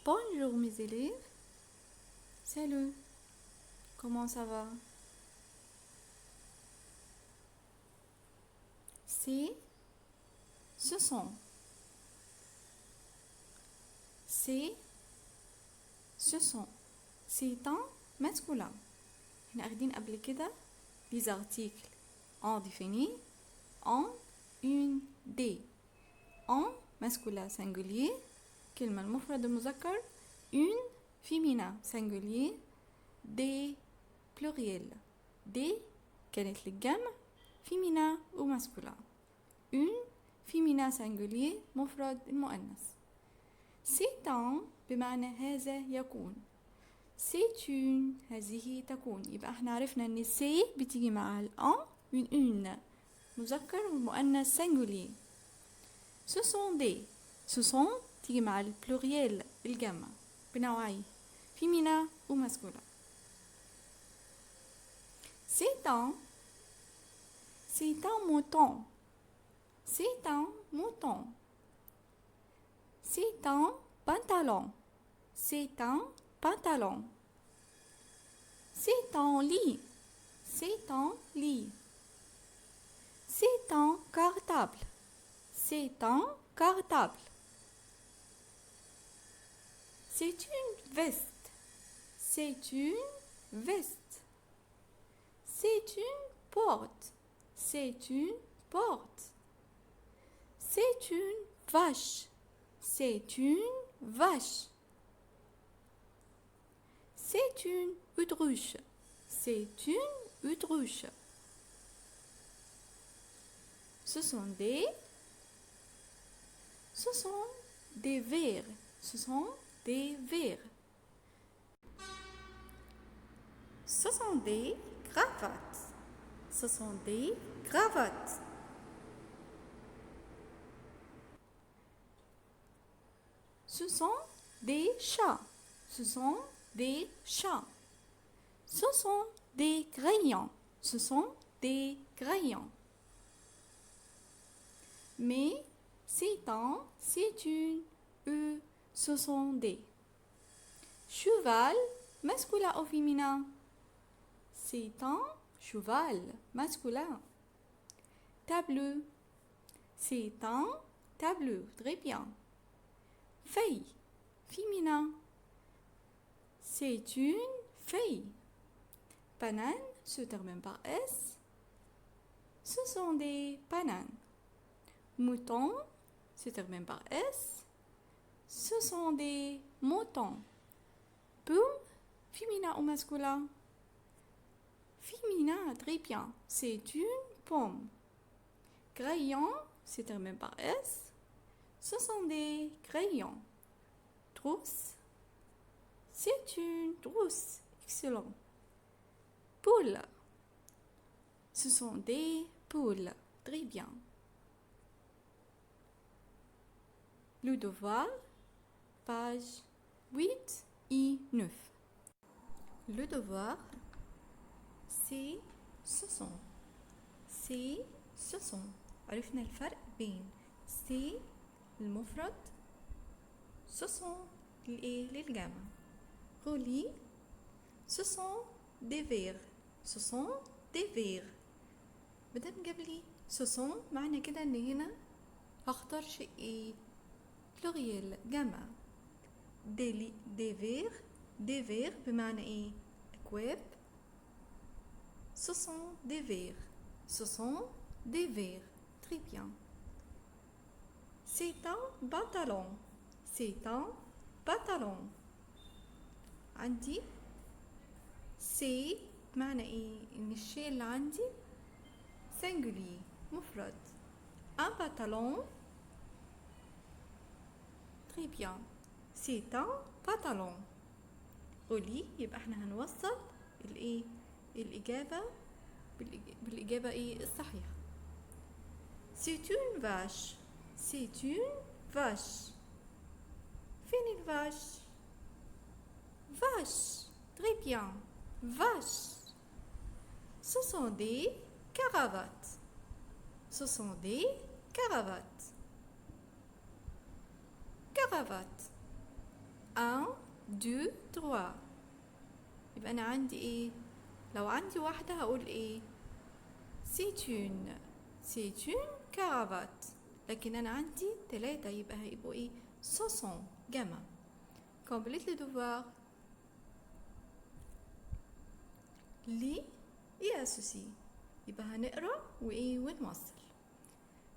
Bonjour mes élèves. Salut. Comment ça va? C'est, ce sont. C'est, ce sont. C'est un masculin. احنا قاعدين قبل كده les articles en défini en une des en masculin singulier كلمة المفرد المذكر une féminin singulier des pluriels des كانت للجمع féminin ou masculin une féminin singulier مفرد المؤنث c'est un بمعنى هذا يكون c'est une هذه تكون يبقى احنا عرفنا ان سي بتيجي مع الان une مذكر والمؤنث singulier ce sont des ce sont تيجي مع البلوريال الجمع بنوعين féminin ou masculin c'est un mouton c'est un mouton c'est un pantalon c'est un pantalon c'est un lit c'est un lit c'est un cartable c'est un cartable c'est une veste c'est une veste c'est une porte c'est une porte c'est une vache c'est une vache c'est une autruche c'est une autruche ce sont des vers ce sont des vers ce sont des cravates ce sont des cravates ce sont des chats ce sont des chats ce sont des crayons ce sont des crayons mais c'est un c'est une ce sont des cheval masculin ou féminin c'est un cheval masculin tableau c'est un tableau très bien feuille féminin c'est une feuille banane se termine par S ce sont des bananes mouton se termine par S ce sont des moutons pomme féminin ou masculin féminin très bien c'est une pomme crayon se termine par S ce sont des crayons trousse c'est une trousse excellent poule ce sont des poules très bien le devoir page 8 et 9 le devoir c'est ce sont c'est ce sont عرفنا الفرق بين c'est المفرد ce sont للجمع relis ce sont des vers ce sont des vers مادام جابلي ce sont معنى كده ان هنا هختار شيء ايه pluriel جمع des vers بمعنى ايه اكواب ce sont des vers ce sont des vers très bien c'est un pantalon c'est un pantalon عندي c'est معنى ايه ان الشيء اللي عندي singulier مفرد un pantalon très bien c'est un pantalon قولي يبقى احنا هنوصل الايه الاجابه بالاجابه ايه الصحيحه c'est une vache c'est une vache فين الvache vache très bien vache ce sont des cravates ce sont des cravates cravate un 2 3. يبقى أنا عندي إيه؟ لو عندي واحدة هقول إيه؟ c'est une cravate. لكن أنا عندي 3 يبقى هيبقوا إيه؟ ce sont جمع. complète le devoir. لي et associé. يبقى هنقرأ وإيه ونوصل.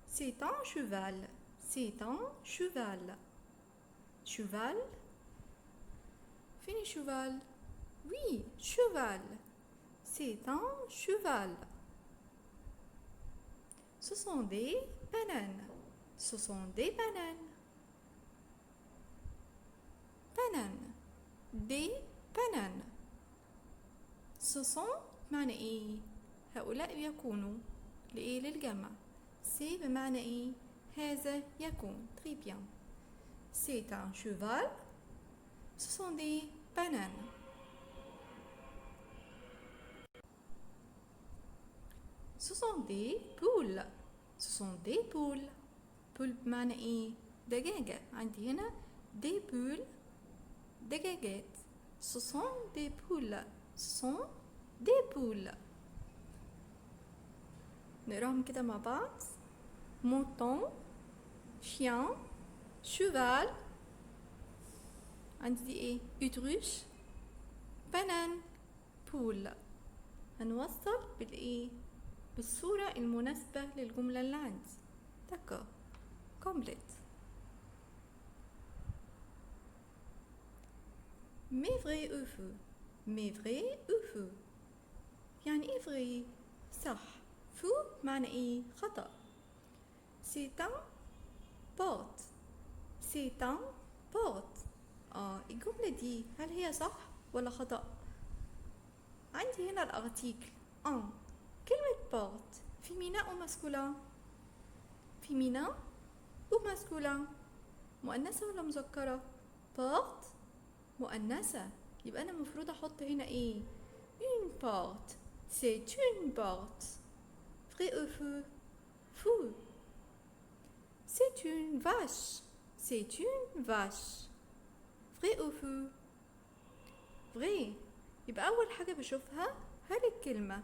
c'est un cheval. c'est un cheval. cheval. فين cheval؟ oui cheval. c'est un cheval. Ce sont des bananes. Ce sont des bananes. bananes. des bananes. ce sont معنى إيه؟ هؤلاء يكونوا لإيه؟ للجمع. c'est بمعنى إيه؟ هذا يكون. très bien. c'est un cheval. ce sont des bananes. ce sont des poules. ce sont des poules. poule بمعنى إيه؟ دجاجة. عندي هنا des poules دجاجات. ce sont des poules. ce sont des poules. نقراهم كده مع بعض. mouton chien cheval. عندي دي ايه؟ autruche banane poule. هنوصل بالايه؟ بالصورة المناسبة للجملة اللي عندي. d'accord. complète. mais vrai ou faux. mais vrai ou faux. يعني ايه vrai؟ صح. faux معنى ايه؟ خطأ. c'est un porte. c'est un porte. الجملة دي هل هي صح ولا خطأ؟ عندي هنا الارتيكل ان. كلمة porte féminin ou masculin؟ féminin ou masculin؟ مؤنثة ولا مذكرة؟ porte مؤنثة. يبقى أنا المفروض أحط هنا إيه؟ une porte. c'est une porte. vrai ou faux؟ faux. c'est une vache. c'est une vache. vrai ou faux؟ vrai. يبقى أول حاجة بشوفها هل الكلمة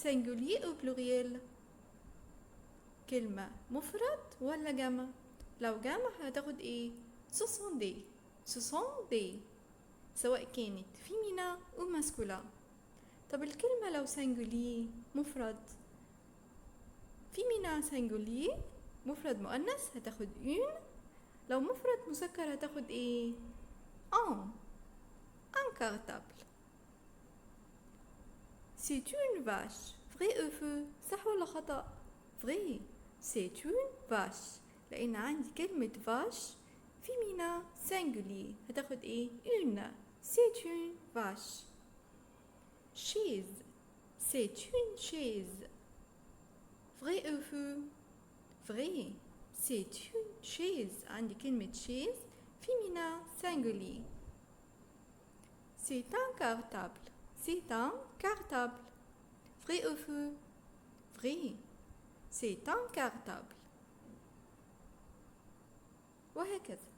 singulier أو pluriel؟ كلمة مفرد ولا جمع؟ لو جمع هتاخد ايه؟ ce sont des. ce sont des. سواء كانت féminin أو masculin. طب الكلمة لو singulier مفرد féminin singulier مفرد مؤنث هتاخد une. لو مفرد مذكر هتاخد ايه؟ un cartable. c'est une vache. vrai ou faux؟ صح ولا خطأ؟ vrai. c'est une vache. لأن عندي كلمة vache féminin singulier هتاخد ايه؟ une. c'est une vache. chaise. c'est une chaise. vrai ou faux؟ vrai. c'est une chaise. عندي كلمة chaise féminin singulier. c'est un cartable. c'est un cartable. vrai ou faux؟ vrai. c'est un cartable. وهكذا.